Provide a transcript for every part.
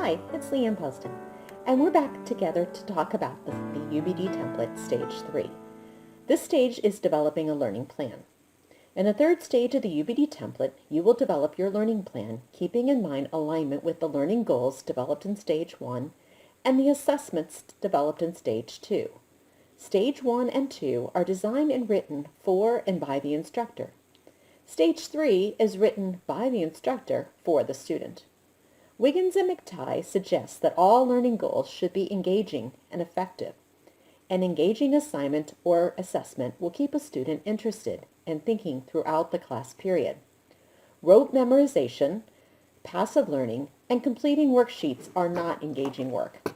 Hi, it's Leanne Poston, and we're back together to talk about the UbD template, Stage 3. This stage is developing a learning plan. In the third stage of the UbD template, you will develop your learning plan, keeping in mind alignment with the learning goals developed in Stage 1 and the assessments developed in Stage 2. Stage 1 and 2 are designed and written for and by the instructor. Stage 3 is written by the instructor for the student. Wiggins and McTighe suggests that all learning goals should be engaging and effective. An engaging assignment or assessment will keep a student interested and thinking throughout the class period. Rote memorization, passive learning, and completing worksheets are not engaging work.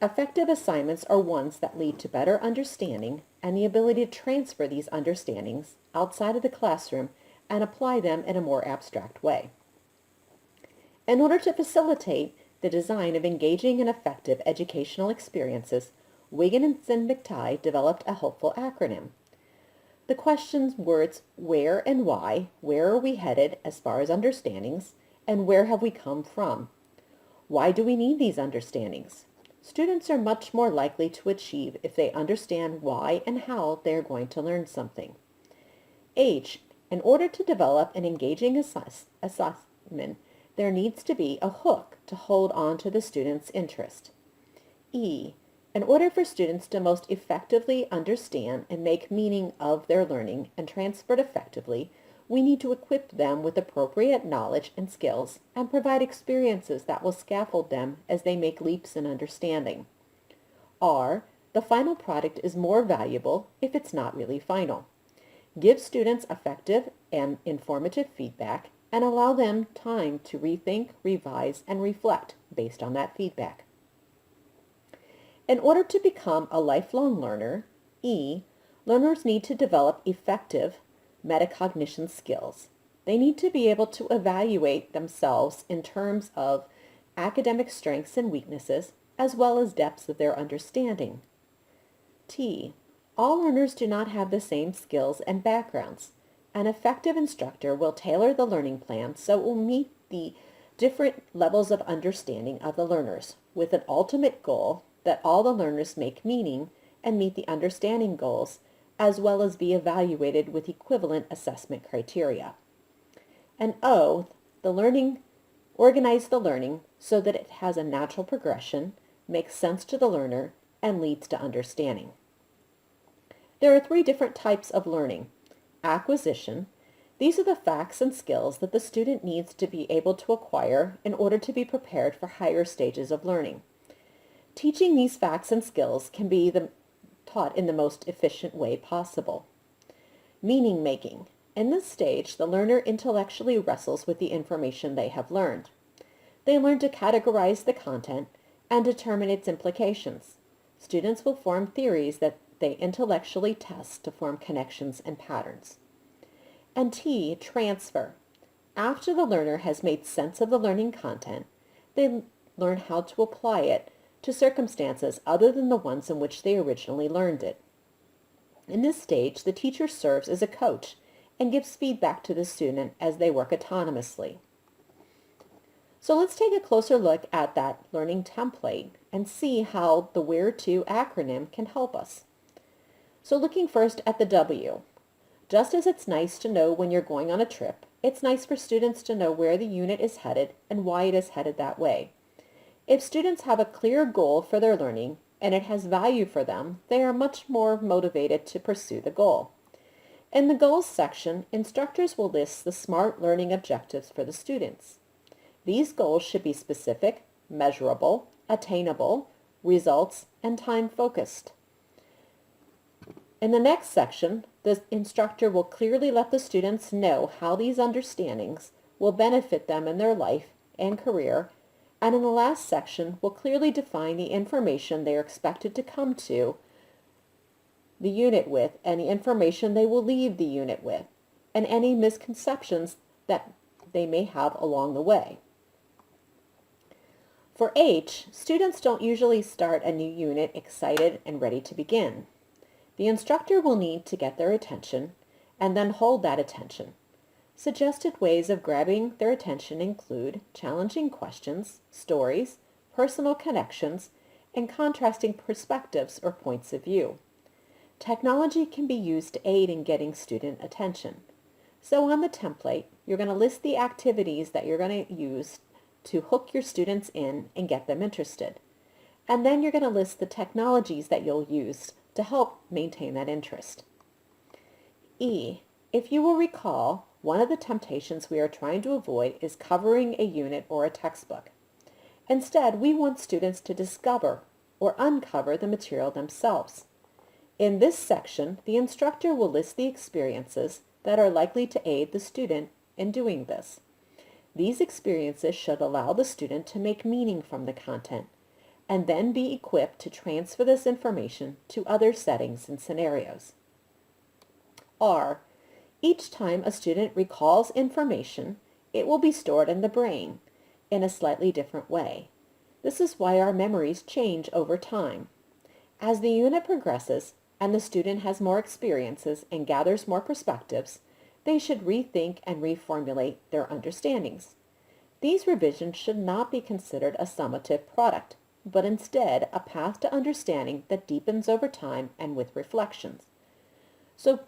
Effective assignments are ones that lead to better understanding and the ability to transfer these understandings outside of the classroom and apply them in a more abstract way. In order to facilitate the design of engaging and effective educational experiences, Wiggins and McTighe developed a helpful acronym. The questions words where and why, where are we headed as far as understandings, and where have we come from? Why do we need these understandings? Students are much more likely to achieve if they understand why and how they are going to learn something. H, in order to develop an engaging assessment, there needs to be a hook to hold on to the student's interest. E, in order for students to most effectively understand and make meaning of their learning and transfer it effectively, we need to equip them with appropriate knowledge and skills and provide experiences that will scaffold them as they make leaps in understanding. R, the final product is more valuable if it's not really final. Give students effective and informative feedback and allow them time to rethink, revise, and reflect based on that feedback. In order to become a lifelong learner, E, learners need to develop effective metacognition skills. They need to be able to evaluate themselves in terms of academic strengths and weaknesses, as well as depths of their understanding. T, all learners do not have the same skills and backgrounds. An effective instructor will tailor the learning plan so it will meet the different levels of understanding of the learners, with an ultimate goal that all the learners make meaning and meet the understanding goals, as well as be evaluated with equivalent assessment criteria. And O, organize the learning so that it has a natural progression, makes sense to the learner, and leads to understanding. There are 3 different types of learning. Acquisition. These are the facts and skills that the student needs to be able to acquire in order to be prepared for higher stages of learning. Teaching these facts and skills can be taught in the most efficient way possible. Meaning making. In this stage, the learner intellectually wrestles with the information they have learned. They learn to categorize the content and determine its implications. Students will form theories that they intellectually test to form connections and patterns. And T, transfer. After the learner has made sense of the learning content, they learn how to apply it to circumstances other than the ones in which they originally learned it. In this stage, the teacher serves as a coach and gives feedback to the student as they work autonomously. So let's take a closer look at that learning template and see how the Where To acronym can help us. So looking first at the W. Just as it's nice to know when you're going on a trip, it's nice for students to know where the unit is headed and why it is headed that way. If students have a clear goal for their learning and it has value for them, they are much more motivated to pursue the goal. In the goals section, instructors will list the SMART learning objectives for the students. These goals should be specific, measurable, attainable, results, and time-focused. In the next section, the instructor will clearly let the students know how these understandings will benefit them in their life and career, and in the last section will clearly define the information they are expected to come to the unit with and the information they will leave the unit with, and any misconceptions that they may have along the way. For H, students don't usually start a new unit excited and ready to begin. The instructor will need to get their attention and then hold that attention. Suggested ways of grabbing their attention include challenging questions, stories, personal connections, and contrasting perspectives or points of view. Technology can be used to aid in getting student attention. So on the template, you're going to list the activities that you're going to use to hook your students in and get them interested. And then you're going to list the technologies that you'll use to help maintain that interest. E, if you will recall, one of the temptations we are trying to avoid is covering a unit or a textbook. Instead, we want students to discover or uncover the material themselves. In this section, the instructor will list the experiences that are likely to aid the student in doing this. These experiences should allow the student to make meaning from the content and then be equipped to transfer this information to other settings and scenarios. R, each time a student recalls information, it will be stored in the brain in a slightly different way. This is why our memories change over time. As the unit progresses and the student has more experiences and gathers more perspectives, they should rethink and reformulate their understandings. These revisions should not be considered a summative product, but instead a path to understanding that deepens over time and with reflections. So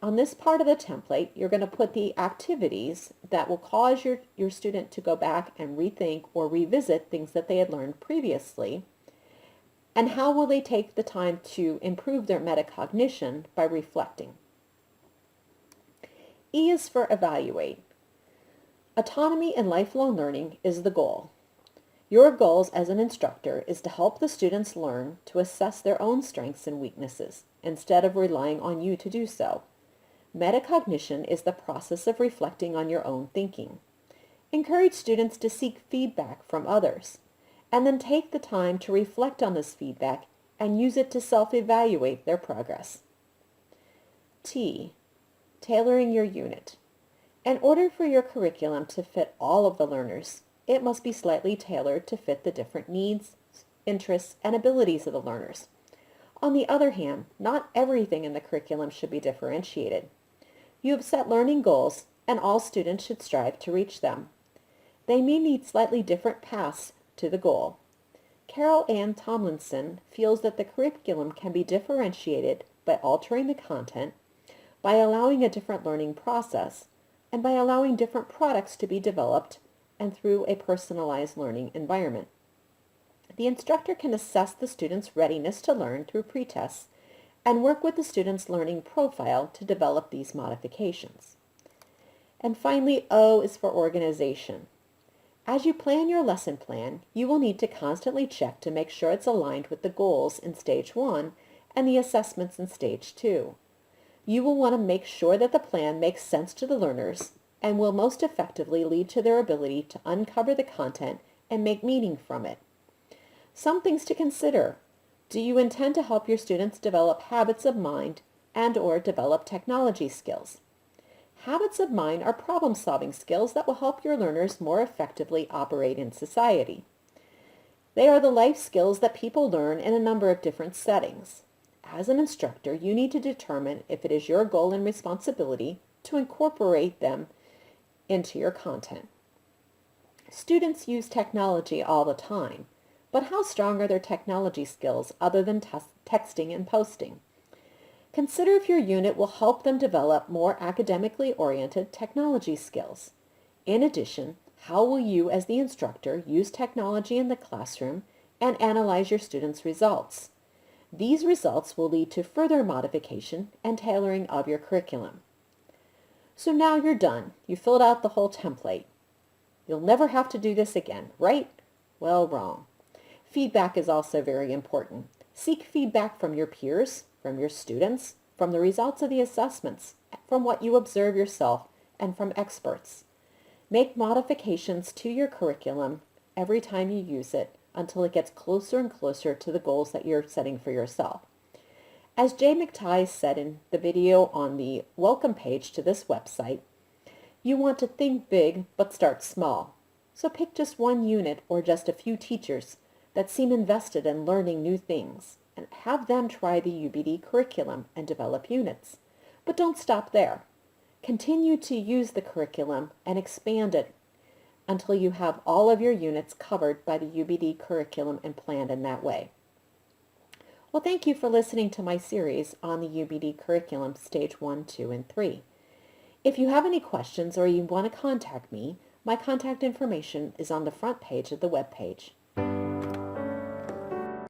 on this part of the template, you're going to put the activities that will cause your student to go back and rethink or revisit things that they had learned previously. And how will they take the time to improve their metacognition by reflecting? E is for evaluate. Autonomy in lifelong learning is the goal. Your goals as an instructor is to help the students learn to assess their own strengths and weaknesses instead of relying on you to do so. Metacognition is the process of reflecting on your own thinking. Encourage students to seek feedback from others, and then take the time to reflect on this feedback and use it to self-evaluate their progress. T, tailoring your unit. In order for your curriculum to fit all of the learners, it must be slightly tailored to fit the different needs, interests, and abilities of the learners. On the other hand, not everything in the curriculum should be differentiated. You have set learning goals, and all students should strive to reach them. They may need slightly different paths to the goal. Carol Ann Tomlinson feels that the curriculum can be differentiated by altering the content, by allowing a different learning process, and by allowing different products to be developed and through a personalized learning environment. The instructor can assess the student's readiness to learn through pretests and work with the student's learning profile to develop these modifications. And finally, O is for organization. As you plan your lesson plan, you will need to constantly check to make sure it's aligned with the goals in Stage 1 and the assessments in Stage 2. You will want to make sure that the plan makes sense to the learners and will most effectively lead to their ability to uncover the content and make meaning from it. Some things to consider. Do you intend to help your students develop habits of mind and/or develop technology skills? Habits of mind are problem-solving skills that will help your learners more effectively operate in society. They are the life skills that people learn in a number of different settings. As an instructor, you need to determine if it is your goal and responsibility to incorporate them into your content. Students use technology all the time, but how strong are their technology skills other than texting and posting? Consider if your unit will help them develop more academically oriented technology skills. In addition, how will you as the instructor use technology in the classroom and analyze your students' results? These results will lead to further modification and tailoring of your curriculum. So now you're done. You filled out the whole template. You'll never have to do this again, right? Well, wrong. Feedback is also very important. Seek feedback from your peers, from your students, from the results of the assessments, from what you observe yourself, and from experts. Make modifications to your curriculum every time you use it until it gets closer and closer to the goals that you're setting for yourself. As Jay McTighe said in the video on the welcome page to this website, you want to think big but start small. So pick just one unit or just a few teachers that seem invested in learning new things and have them try the UbD curriculum and develop units. But don't stop there. Continue to use the curriculum and expand it until you have all of your units covered by the UBD curriculum and planned in that way. Well, thank you for listening to my series on the UBD curriculum Stage 1, 2, and 3. If you have any questions or you want to contact me, my contact information is on the front page of the web page.